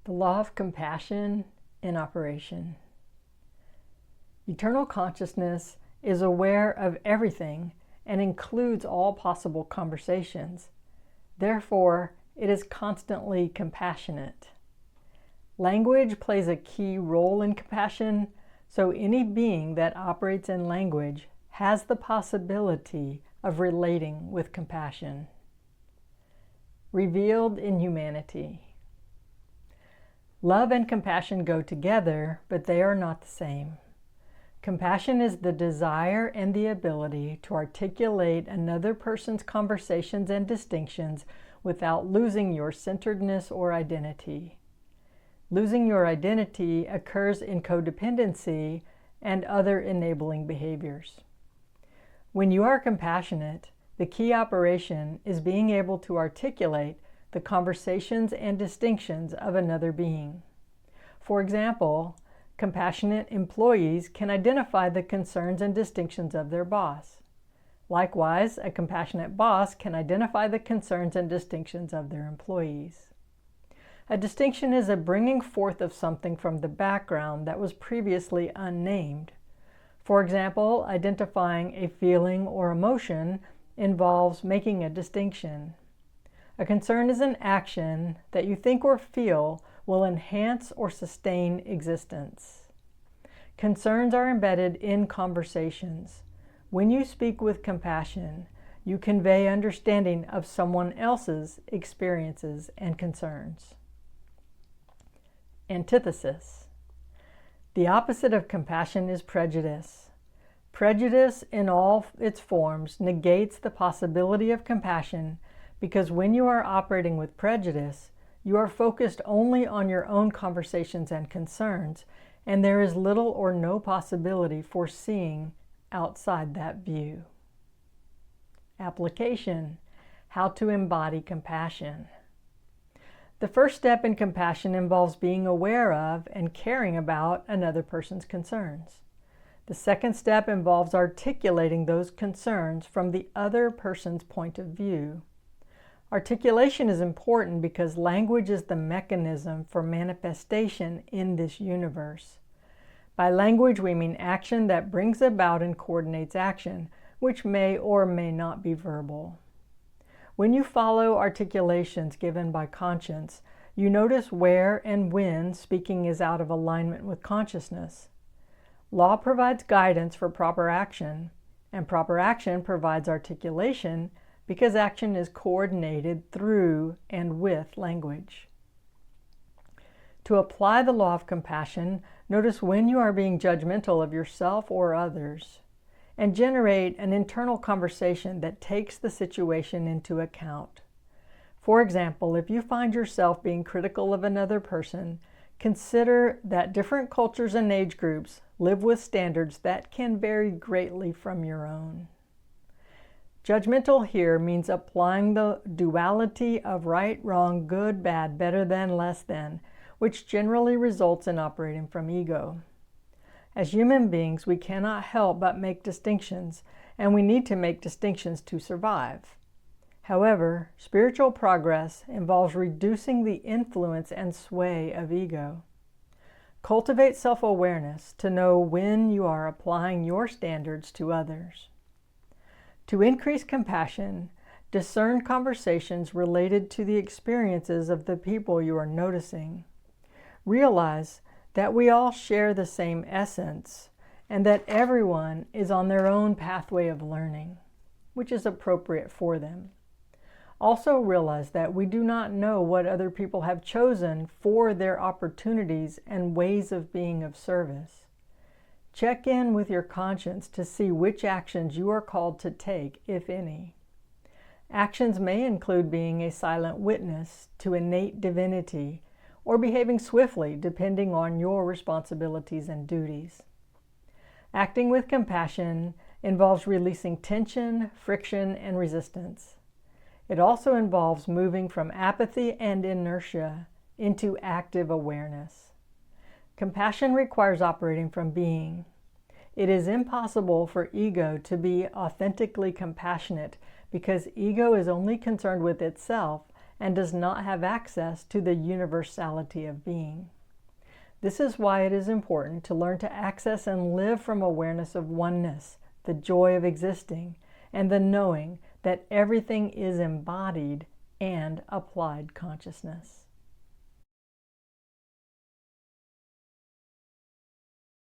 The law of compassion in operation. Eternal consciousness is aware of everything and includes all possible conversations. Therefore, it is constantly compassionate. Language plays a key role in compassion, so any being that operates in language has the possibility of relating with compassion. Revealed in humanity. Love and compassion go together, but they are not the same. Compassion is the desire and the ability to articulate another person's conversations and distinctions without losing your centeredness or identity. Losing your identity occurs in codependency and other enabling behaviors. When you are compassionate, the key operation is being able to articulate the conversations and distinctions of another being. For example, compassionate employees can identify the concerns and distinctions of their boss. Likewise, a compassionate boss can identify the concerns and distinctions of their employees. A distinction is a bringing forth of something from the background that was previously unnamed. For example, identifying a feeling or emotion involves making a distinction. A concern is an action that you think or feel will enhance or sustain existence. Concerns are embedded in conversations. When you speak with compassion, you convey understanding of someone else's experiences and concerns. Antithesis. The opposite of compassion is prejudice. Prejudice in all its forms negates the possibility of compassion because when you are operating with prejudice, you are focused only on your own conversations and concerns, and there is little or no possibility for seeing outside that view. Application: how to embody compassion. The first step in compassion involves being aware of and caring about another person's concerns. The second step involves articulating those concerns from the other person's point of view. Articulation is important because language is the mechanism for manifestation in this universe. By language, we mean action that brings about and coordinates action, which may or may not be verbal. When you follow articulations given by conscience, you notice where and when speaking is out of alignment with consciousness. Law provides guidance for proper action, and proper action provides articulation because action is coordinated through and with language. To apply the law of compassion, notice when you are being judgmental of yourself or others, and generate an internal conversation that takes the situation into account. For example, if you find yourself being critical of another person, consider that different cultures and age groups live with standards that can vary greatly from your own. Judgmental here means applying the duality of right, wrong, good, bad, better than, less than, which generally results in operating from ego. As human beings, we cannot help but make distinctions, and we need to make distinctions to survive. However, spiritual progress involves reducing the influence and sway of ego. Cultivate self-awareness to know when you are applying your standards to others. To increase compassion, discern conversations related to the experiences of the people you are noticing. Realize that we all share the same essence and that everyone is on their own pathway of learning, which is appropriate for them. Also realize that we do not know what other people have chosen for their opportunities and ways of being of service. Check in with your conscience to see which actions you are called to take, if any. Actions may include being a silent witness to innate divinity or behaving swiftly depending on your responsibilities and duties. Acting with compassion involves releasing tension, friction, and resistance. It also involves moving from apathy and inertia into active awareness. Compassion requires operating from being. It is impossible for ego to be authentically compassionate because ego is only concerned with itself and does not have access to the universality of being. This is why it is important to learn to access and live from awareness of oneness, the joy of existing, and the knowing that everything is embodied and applied consciousness.